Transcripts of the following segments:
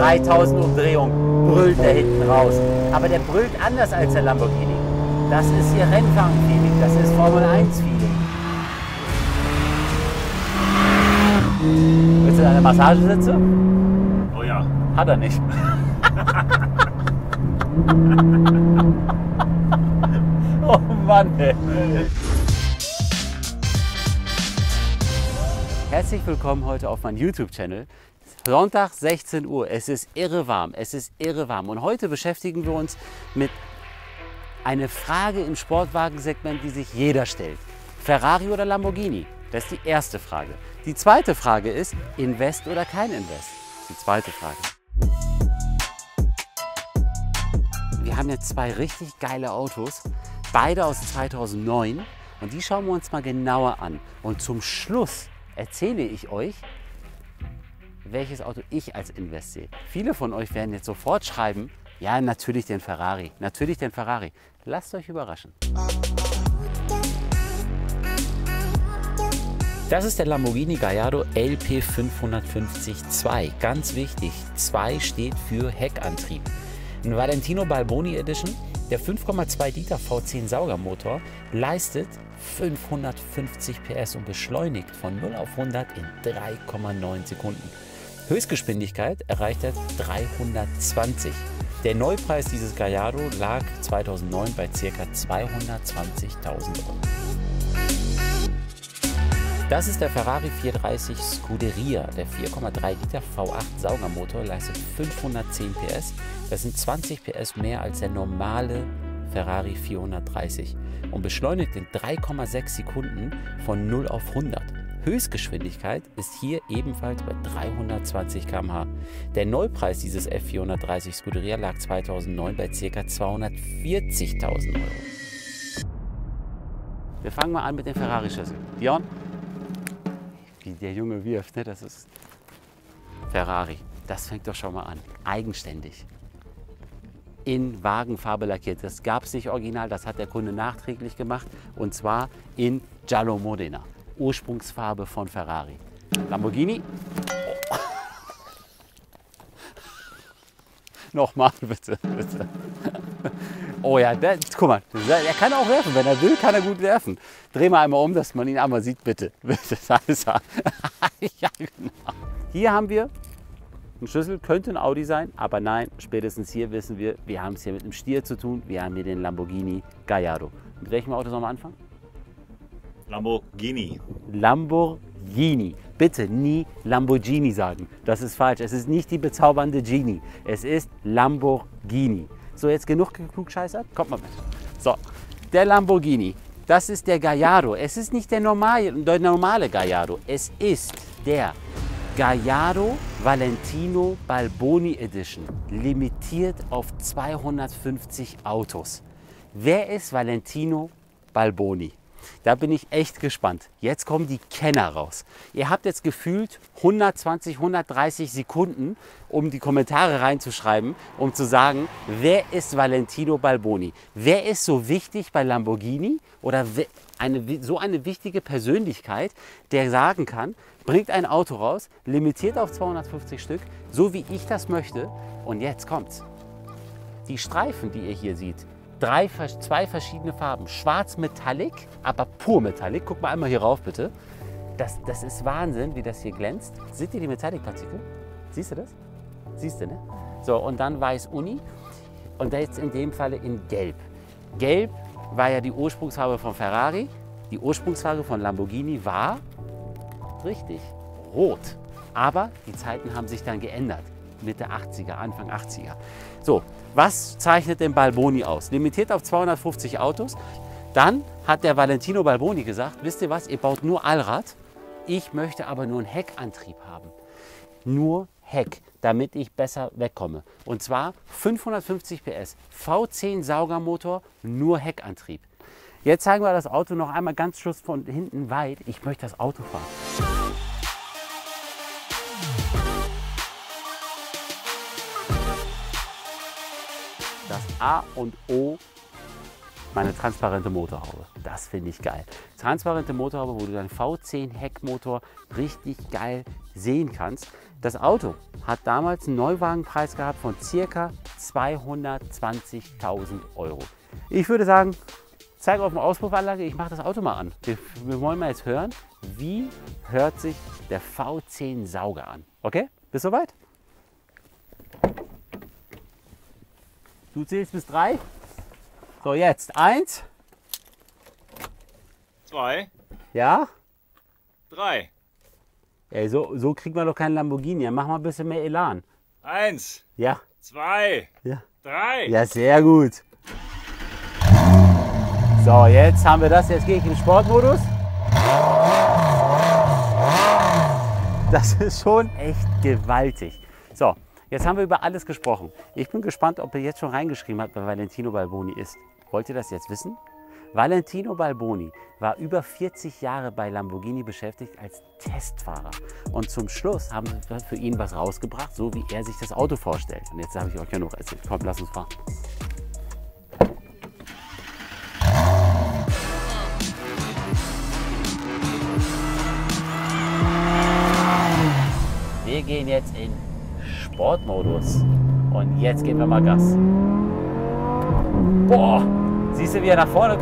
3000 Umdrehungen brüllt der hinten raus. Aber der brüllt anders als der Lamborghini. Das ist hier Rennwagen-Feeling, das ist Formel-1-Feeling. Willst du deine Massagesitze? Oh ja. Hat er nicht. Oh Mann, ey. Herzlich willkommen heute auf meinem YouTube-Channel. Sonntag 16 Uhr. Es ist irre warm. Es ist irre warm. Und heute beschäftigen wir uns mit einer Frage im Sportwagensegment, die sich jeder stellt. Ferrari oder Lamborghini? Das ist die erste Frage. Die zweite Frage ist, Invest oder kein Invest? Die zweite Frage. Wir haben jetzt zwei richtig geile Autos, beide aus 2009. Und die schauen wir uns mal genauer an. Und zum Schluss erzähle ich euch, welches Auto ich als Invest sehe. Viele von euch werden jetzt sofort schreiben, ja, natürlich den Ferrari, natürlich den Ferrari. Lasst euch überraschen. Das ist der Lamborghini Gallardo LP550-2. Ganz wichtig, 2 steht für Heckantrieb. Ein Valentino Balboni Edition. Der 5,2 Liter V10 Saugermotor leistet 550 PS und beschleunigt von 0 auf 100 in 3,9 Sekunden. Höchstgeschwindigkeit erreicht er 320. Der Neupreis dieses Gallardo lag 2009 bei ca. 220.000 €. Das ist der Ferrari 430 Scuderia. Der 4,3 Liter V8 Saugermotor leistet 510 PS. Das sind 20 PS mehr als der normale Ferrari 430 und beschleunigt in 3,6 Sekunden von 0 auf 100. Höchstgeschwindigkeit ist hier ebenfalls bei 320 km/h. Der Neupreis dieses F430 Scuderia lag 2009 bei ca. 240.000 €. Wir fangen mal an mit dem Ferrari-Schlüssel. Björn? Wie der Junge wirft, ne? Das ist Ferrari. Das fängt doch schon mal an. Eigenständig. In Wagenfarbe lackiert. Das gab es nicht original, das hat der Kunde nachträglich gemacht. Und zwar in Giallo Modena. Ursprungsfarbe von Ferrari. Lamborghini. Oh. Nochmal bitte, bitte. Oh ja, guck mal, er kann auch werfen. Wenn er will, kann er gut werfen. Dreh mal einmal um, dass man ihn einmal sieht, bitte. Bitte, da ist er. Ja, genau. Hier haben wir einen Schlüssel, könnte ein Audi sein, aber nein, spätestens hier wissen wir, wir haben es hier mit einem Stier zu tun. Wir haben hier den Lamborghini Gallardo. Mit welchem Auto sollen wir anfangen? Lamborghini. Lamborghini. Bitte nie Lamborghini sagen. Das ist falsch. Es ist nicht die bezaubernde Genie. Es ist Lamborghini. So, jetzt genug geklugscheißert? Kommt mal mit. So, der Lamborghini. Das ist der Gallardo. Es ist nicht der normale Gallardo. Es ist der Gallardo Valentino Balboni Edition. Limitiert auf 250 Autos. Wer ist Valentino Balboni? Da bin ich echt gespannt. Jetzt kommen die Kenner raus. Ihr habt jetzt gefühlt 120, 130 Sekunden, um die Kommentare reinzuschreiben, um zu sagen, wer ist Valentino Balboni? Wer ist so wichtig bei Lamborghini oder so eine wichtige Persönlichkeit, der sagen kann, bringt ein Auto raus, limitiert auf 250 Stück, so wie ich das möchte. Und jetzt kommt's. Die Streifen, die ihr hier seht, zwei verschiedene Farben. Schwarz Metallic, aber pur Metallic. Guck mal einmal hier rauf, bitte. Das ist Wahnsinn, wie das hier glänzt. Seht ihr die Metallic-Partikel? Siehst du das? Siehst du, ne? So, und dann weiß Uni. Und jetzt in dem Falle in Gelb. Gelb war ja die Ursprungsfarbe von Ferrari. Die Ursprungsfarbe von Lamborghini war, richtig, Rot. Aber die Zeiten haben sich dann geändert. Mitte 80er, Anfang 80er. So, was zeichnet den Balboni aus? Limitiert auf 250 Autos. Dann hat der Valentino Balboni gesagt, wisst ihr was, ihr baut nur Allrad. Ich möchte aber nur einen Heckantrieb haben. Nur Heck, damit ich besser wegkomme. Und zwar 550 PS, V10 Saugermotor, nur Heckantrieb. Jetzt zeigen wir das Auto noch einmal ganz schluss von hinten weit. Ich möchte das Auto fahren. Das A und O, meine transparente Motorhaube. Das finde ich geil. Transparente Motorhaube, wo du deinen V10 Heckmotor richtig geil sehen kannst. Das Auto hat damals einen Neuwagenpreis gehabt von ca. 220.000 Euro. Ich würde sagen, zeige auf der Auspuffanlage, ich mache das Auto mal an. Wir wollen mal jetzt hören, wie hört sich der V10 Sauger an. Okay, bist du soweit? Du zählst bis 3. So, jetzt 1. 2. Ja? 3. Ey, so kriegt man doch keinen Lamborghini. Ja, mach mal ein bisschen mehr Elan. 1. Ja. 2. Ja. 3. Ja, sehr gut. So, jetzt haben wir das. Jetzt gehe ich in den Sportmodus. Das ist schon echt gewaltig. So, jetzt haben wir über alles gesprochen. Ich bin gespannt, ob ihr jetzt schon reingeschrieben habt, wer Valentino Balboni ist. Wollt ihr das jetzt wissen? Valentino Balboni war über 40 Jahre bei Lamborghini beschäftigt als Testfahrer. Und zum Schluss haben wir für ihn was rausgebracht, so wie er sich das Auto vorstellt. Und jetzt habe ich euch genug erzählt. Komm, lass uns fahren. Wir gehen jetzt in Sportmodus. Und jetzt geben wir mal Gas. Boah! Siehst du, wie er nach vorne...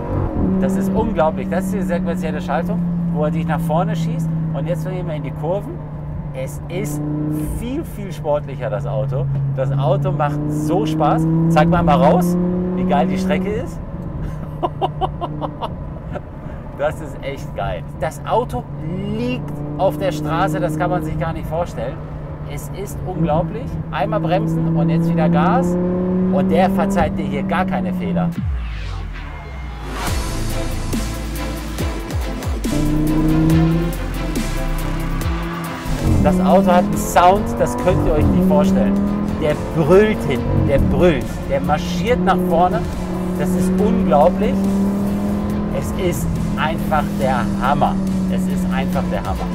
Das ist unglaublich. Das ist die sequenzielle Schaltung, wo er dich nach vorne schießt. Und jetzt gehen wir in die Kurven. Es ist viel, viel sportlicher, das Auto. Das Auto macht so Spaß. Zeig mal raus, wie geil die Strecke ist. Das ist echt geil. Das Auto liegt auf der Straße, das kann man sich gar nicht vorstellen. Es ist unglaublich. Einmal bremsen und jetzt wieder Gas. Und der verzeiht dir hier gar keine Fehler. Das Auto hat einen Sound, das könnt ihr euch nicht vorstellen. Der brüllt hinten, der brüllt, der marschiert nach vorne. Das ist unglaublich. Es ist einfach der Hammer. Es ist einfach der Hammer.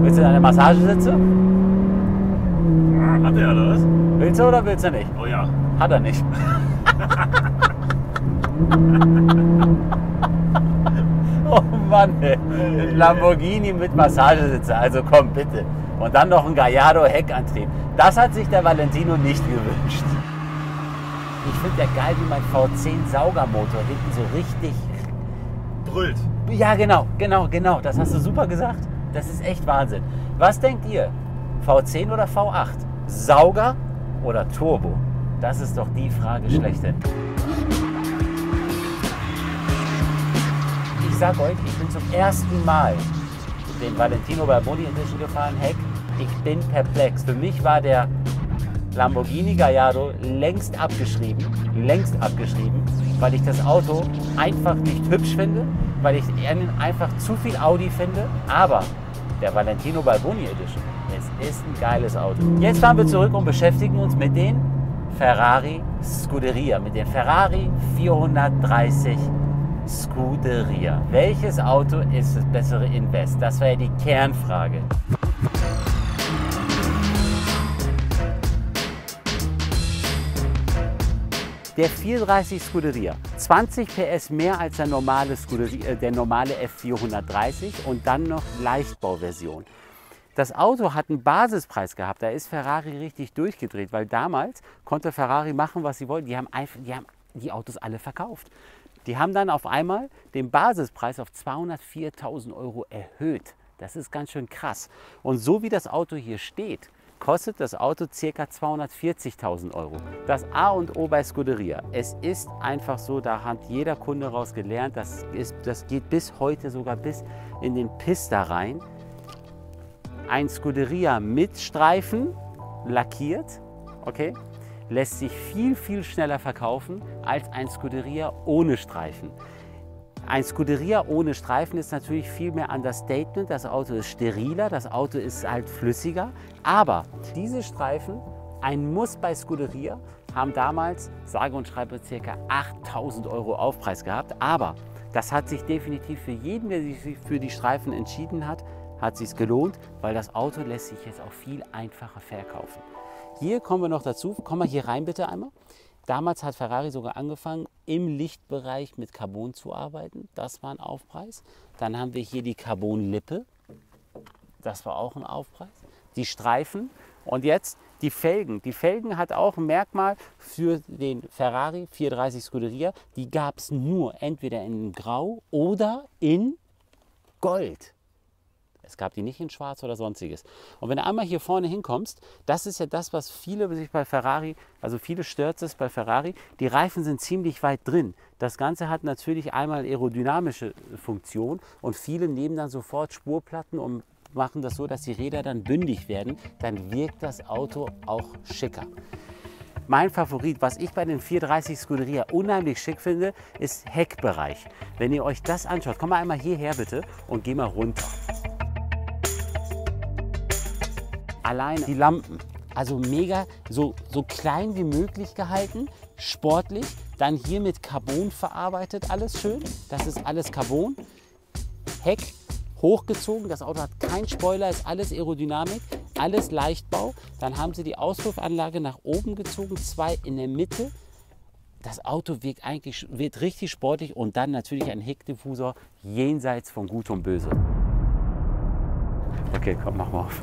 Willst du deine Massagesitze? Hat er oder was? Willst du oder willst du nicht? Oh ja. Hat er nicht. Oh Mann, ey. Lamborghini mit Massagesitze, also komm bitte. Und dann noch ein Gallardo Heckantrieb. Das hat sich der Valentino nicht gewünscht. Ich finde ja geil, wie mein V10 Saugermotor hinten so richtig... Brüllt. Ja, genau. Das hast du super gesagt. Das ist echt Wahnsinn. Was denkt ihr? V10 oder V8? Sauger oder Turbo? Das ist doch die Frage schlechthin. Ich sag euch, ich bin zum ersten Mal den Valentino Balboni Edition gefahren, Heck. Ich bin perplex. Für mich war der Lamborghini Gallardo längst abgeschrieben, weil ich das Auto einfach nicht hübsch finde, weil ich einfach zu viel Audi finde. Aber der Valentino Balboni Edition, es ist ein geiles Auto. Jetzt fahren wir zurück und beschäftigen uns mit den Ferrari Scuderia, mit den Ferrari 430 Scuderia. Welches Auto ist das bessere Invest? Das wäre die Kernfrage. Der 430 Scuderia, 20 PS mehr als der normale F430 und dann noch Leichtbauversion. Das Auto hat einen Basispreis gehabt, da ist Ferrari richtig durchgedreht, weil damals konnte Ferrari machen, was sie wollten. Die haben die Autos alle verkauft. Die haben dann auf einmal den Basispreis auf 204.000 Euro erhöht. Das ist ganz schön krass. Und so wie das Auto hier steht, kostet das Auto ca. 240.000 Euro. Das A und O bei Scuderia. Es ist einfach so, da hat jeder Kunde raus gelernt, das geht bis heute sogar bis in den Pista rein. Ein Scuderia mit Streifen, lackiert, okay, lässt sich viel, viel schneller verkaufen als ein Scuderia ohne Streifen. Ein Scuderia ohne Streifen ist natürlich viel mehr Understatement. Das Auto ist steriler, das Auto ist halt flüssiger. Aber diese Streifen, ein Muss bei Scuderia, haben damals, sage und schreibe, ca. 8.000 Euro Aufpreis gehabt. Aber das hat sich definitiv für jeden, der sich für die Streifen entschieden hat, hat sich gelohnt, weil das Auto lässt sich jetzt auch viel einfacher verkaufen. Hier kommen wir noch dazu. Komm mal hier rein bitte einmal. Damals hat Ferrari sogar angefangen, im Lichtbereich mit Carbon zu arbeiten. Das war ein Aufpreis. Dann haben wir hier die Carbon-Lippe. das war auch ein Aufpreis. Die Streifen und jetzt die Felgen. Die Felgen hat auch ein Merkmal für den Ferrari 430 Scuderia. Die gab es nur entweder in Grau oder in Gold. Es gab die nicht in Schwarz oder sonstiges. Und wenn du einmal hier vorne hinkommst, das ist ja das, was viele sich bei Ferrari, also viele stört es bei Ferrari, die Reifen sind ziemlich weit drin. Das Ganze hat natürlich einmal aerodynamische Funktion und viele nehmen dann sofort Spurplatten und machen das so, dass die Räder dann bündig werden. Dann wirkt das Auto auch schicker. Mein Favorit, was ich bei den 430 Scuderia unheimlich schick finde, ist Heckbereich. Wenn ihr euch das anschaut, komm mal einmal hierher bitte und geh mal runter. Allein die Lampen, also mega, so klein wie möglich gehalten, sportlich, dann hier mit Carbon verarbeitet, alles schön, das ist alles Carbon. Heck hochgezogen, das Auto hat keinen Spoiler, ist alles Aerodynamik, alles Leichtbau. Dann haben sie die Auspuffanlage nach oben gezogen, 2 in der Mitte. Das Auto wird richtig sportlich und dann natürlich ein Heckdiffusor jenseits von Gut und Böse. Okay, komm, mach mal auf.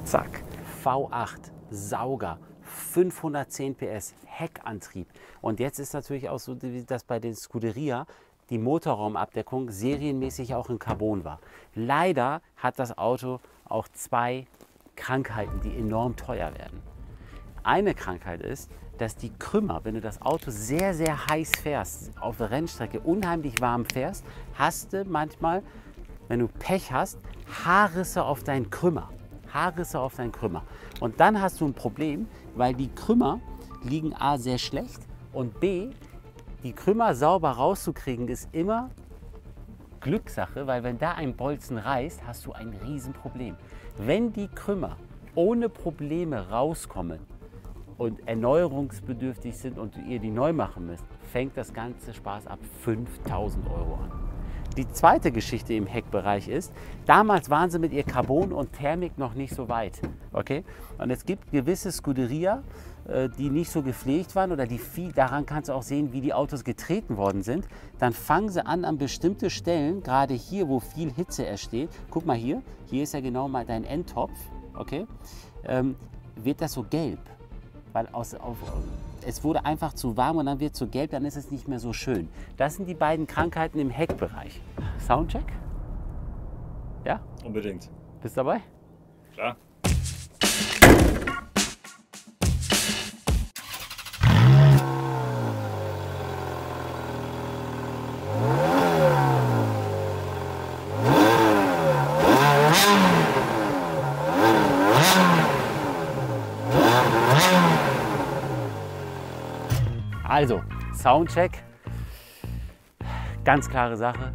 Zack, V8, Sauger, 510 PS, Heckantrieb. Und jetzt ist natürlich auch so, dass bei den Scuderia die Motorraumabdeckung serienmäßig auch in Carbon war. Leider hat das Auto auch 2 Krankheiten, die enorm teuer werden. Eine Krankheit ist, dass die Krümmer, wenn du das Auto sehr, sehr heiß fährst, auf der Rennstrecke unheimlich warm fährst, hast du manchmal, wenn du Pech hast, Haarrisse auf deinen Krümmer. Haarrisse auf deinen Krümmer. Und dann hast du ein Problem, weil die Krümmer liegen A sehr schlecht und B, die Krümmer sauber rauszukriegen ist immer Glückssache, weil wenn da ein Bolzen reißt, hast du ein Riesenproblem. Wenn die Krümmer ohne Probleme rauskommen und erneuerungsbedürftig sind und ihr die neu machen müsst, fängt das ganze Spaß ab 5.000 € an. Die zweite Geschichte im Heckbereich ist, damals waren sie mit ihr Carbon und Thermik noch nicht so weit. Okay? Und es gibt gewisse Scuderia, die nicht so gepflegt waren oder daran kannst du auch sehen, wie die Autos getreten worden sind. Dann fangen sie an bestimmte Stellen, gerade hier, wo viel Hitze entsteht. Guck mal hier ist ja genau mal dein Endtopf, okay? Wird das so gelb, weil es wurde einfach zu warm und dann wird es so gelb, dann ist es nicht mehr so schön. Das sind die beiden Krankheiten im Heckbereich. Soundcheck? Ja? Unbedingt. Bist du dabei? Klar. Also, Soundcheck, ganz klare Sache,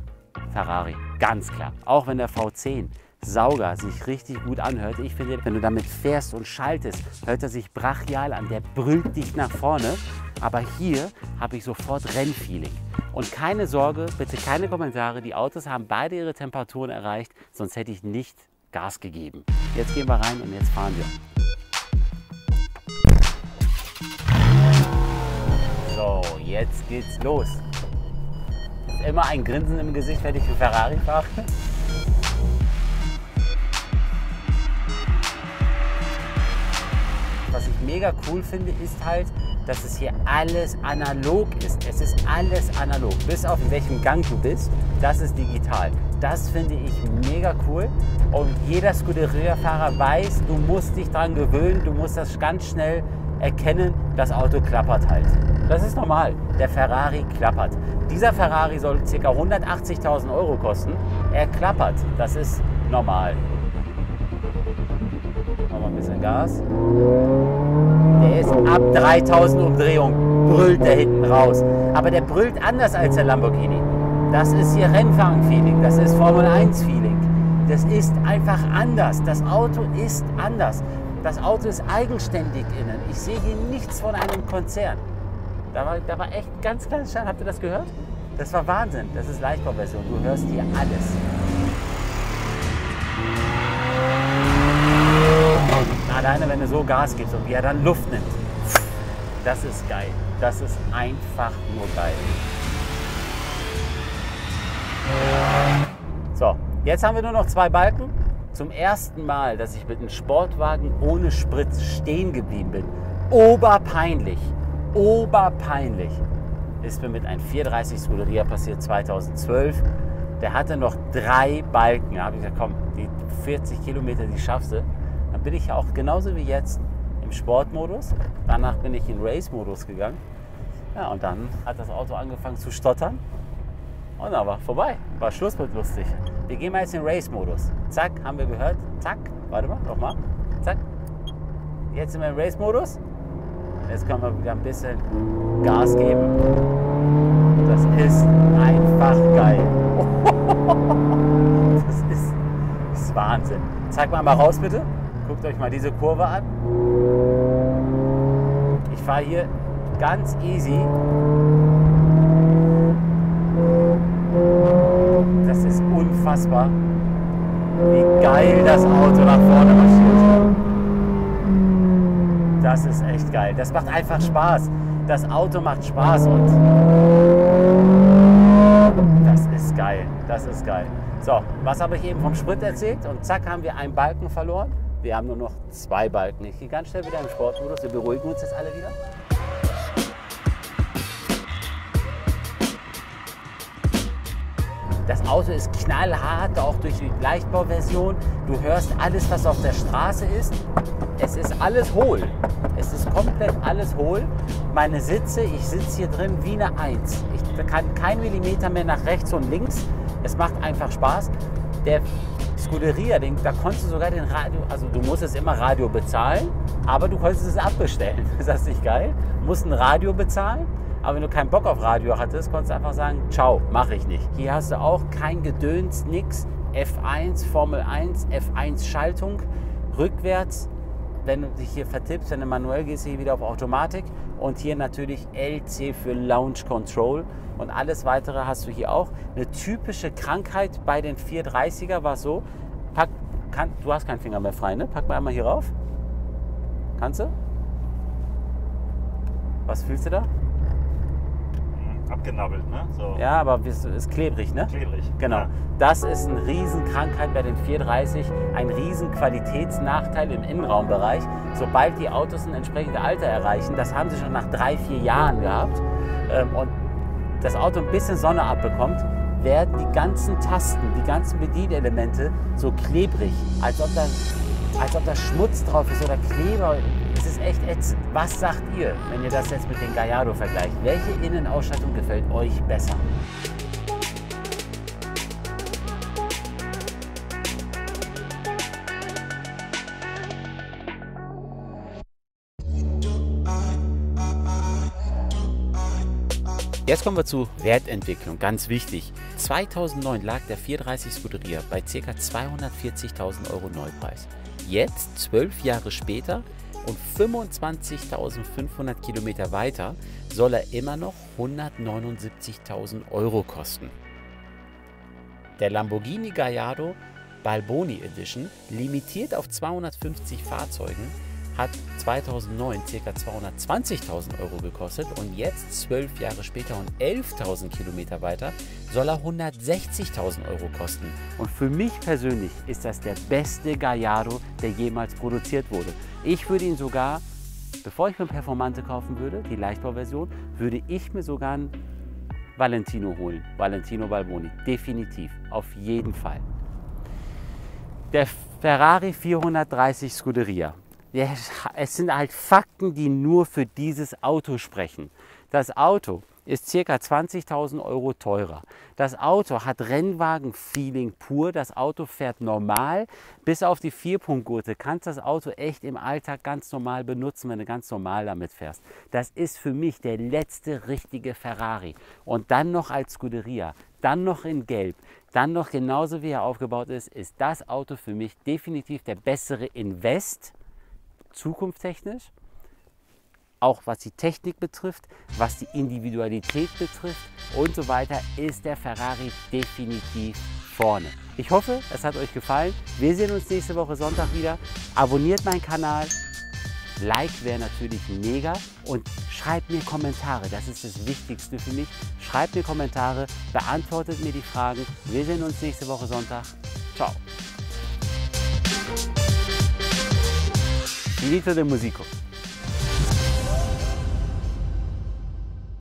Ferrari, ganz klar. Auch wenn der V10 Sauger sich richtig gut anhört, ich finde, wenn du damit fährst und schaltest, hört er sich brachial an, der brüllt dich nach vorne. Aber hier habe ich sofort Rennfeeling. Und keine Sorge, bitte keine Kommentare, die Autos haben beide ihre Temperaturen erreicht, sonst hätte ich nicht Gas gegeben. Jetzt gehen wir rein und jetzt fahren wir. So, jetzt geht's los. Ist immer ein Grinsen im Gesicht, wenn ich für Ferrari fahre. Was ich mega cool finde, ist halt, dass es hier alles analog ist. Es ist alles analog. Bis auf in welchem Gang du bist, das ist digital. Das finde ich mega cool. Und jeder Scuderia-Fahrer weiß, du musst dich daran gewöhnen, du musst das ganz schnell erkennen, das Auto klappert halt. Das ist normal. Der Ferrari klappert. Dieser Ferrari soll ca. 180.000 € kosten. Er klappert. Das ist normal. Machen wir ein bisschen Gas. Der ist ab 3000 Umdrehungen, brüllt der hinten raus. Aber der brüllt anders als der Lamborghini. Das ist hier Rennfahren-Feeling. Das ist Formel-1-Feeling. Das ist einfach anders. Das Auto ist anders. Das Auto ist eigenständig innen. Ich sehe hier nichts von einem Konzern. Da war echt ganz kleines Schein. Habt ihr das gehört? Das war Wahnsinn. Das ist Leichtbauversion. Du hörst hier alles. Alleine wenn du so Gas gibst und wie er dann Luft nimmt. Das ist geil. Das ist einfach nur geil. So, jetzt haben wir nur noch 2 Balken. Zum ersten Mal, dass ich mit einem Sportwagen ohne Sprit stehen geblieben bin. Oberpeinlich. Oberpeinlich. Ist mir mit einem 430 Scuderia passiert 2012. Der hatte noch 3 Balken. Da habe ich gesagt, komm, die 40 Kilometer, die schaffst du. Dann bin ich auch genauso wie jetzt im Sportmodus. Danach bin ich in Race-Modus gegangen. Ja, und dann hat das Auto angefangen zu stottern. Und dann war vorbei. War Schluss mit lustig. Wir gehen mal jetzt in Race-Modus. Zack, haben wir gehört. Zack, warte mal, nochmal. Zack. Jetzt sind wir im Race-Modus. Jetzt können wir wieder ein bisschen Gas geben. Das ist einfach geil. Das ist Wahnsinn. Zeig mal raus bitte. Guckt euch mal diese Kurve an. Ich fahre hier ganz easy. Das ist unfassbar, wie geil das Auto nach vorne marschiert. Das ist echt geil. Das macht einfach Spaß. Das Auto macht Spaß und das ist geil. Das ist geil. So, was habe ich eben vom Sprit erzählt? Und zack, haben wir einen Balken verloren. Wir haben nur noch 2 Balken. Ich gehe ganz schnell wieder im Sportmodus. Wir beruhigen uns jetzt alle wieder. Das Auto ist knallhart, auch durch die Leichtbauversion. Du hörst alles, was auf der Straße ist. Es ist alles hohl. Es ist komplett alles hohl. Meine Sitze, ich sitze hier drin wie eine 1. Ich kann kein Millimeter mehr nach rechts und links. Es macht einfach Spaß. Der Scuderia, da konntest du sogar den Radio, also du musstest immer Radio bezahlen, aber du konntest es abbestellen. Ist das nicht geil? Du musst ein Radio bezahlen. Aber wenn du keinen Bock auf Radio hattest, konntest du einfach sagen, ciao, mache ich nicht. Hier hast du auch kein Gedöns, nix. F1, Formel 1, F1 Schaltung, rückwärts. Wenn du dich hier vertippst, wenn du manuell gehst, hier wieder auf Automatik. Und hier natürlich LC für Launch Control. Und alles weitere hast du hier auch. Eine typische Krankheit bei den 430er war so, du hast keinen Finger mehr frei, ne? Pack mal einmal hier rauf. Kannst du? Was fühlst du da? Abgenabbelt, ne? So. Ja, aber es ist klebrig, ne? Klebrig. Genau. Ja. Das ist eine Riesenkrankheit bei den 430, ein riesen Qualitätsnachteil im Innenraumbereich. Sobald die Autos ein entsprechendes Alter erreichen, das haben sie schon nach 3, 4 Jahren gehabt, und das Auto ein bisschen Sonne abbekommt, werden die ganzen Tasten, die ganzen Bedienelemente so klebrig, als ob da Schmutz drauf ist oder Kleber. Es ist echt ätzend. Was sagt ihr, wenn ihr das jetzt mit den Gallardo vergleicht? Welche Innenausstattung gefällt euch besser? Jetzt kommen wir zu Wertentwicklung, ganz wichtig. 2009 lag der 430 Scuderia bei ca. 240.000 Euro Neupreis. Jetzt, 12 Jahre später und 25.500 Kilometer weiter, soll er immer noch 179.000 Euro kosten. Der Lamborghini Gallardo Balboni Edition, limitiert auf 250 Fahrzeugen, hat 2009 ca. 220.000 Euro gekostet und jetzt, 12 Jahre später und 11.000 Kilometer weiter, soll er 160.000 Euro kosten. Und für mich persönlich ist das der beste Gallardo, der jemals produziert wurde. Ich würde ihn sogar, bevor ich mir Performante kaufen würde, die Leichtbauversion, würde ich mir sogar einen Valentino holen. Valentino Balboni, definitiv, auf jeden Fall. Der Ferrari 430 Scuderia. Ja, es sind halt Fakten, die nur für dieses Auto sprechen. Das Auto ist ca. 20.000 Euro teurer. Das Auto hat Rennwagen-Feeling pur. Das Auto fährt normal. Bis auf die 4-Punkt-Gurte kannst du das Auto echt im Alltag ganz normal benutzen, wenn du ganz normal damit fährst. Das ist für mich der letzte richtige Ferrari. Und dann noch als Scuderia, dann noch in Gelb, dann noch genauso wie er aufgebaut ist das Auto für mich definitiv der bessere Invest. Zukunftstechnisch, auch was die Technik betrifft, was die Individualität betrifft und so weiter, ist der Ferrari definitiv vorne. Ich hoffe, es hat euch gefallen. Wir sehen uns nächste Woche Sonntag wieder. Abonniert meinen Kanal. Like wäre natürlich mega und schreibt mir Kommentare. Das ist das Wichtigste für mich. Schreibt mir Kommentare, beantwortet mir die Fragen. Wir sehen uns nächste Woche Sonntag. Ciao. Finito de musico.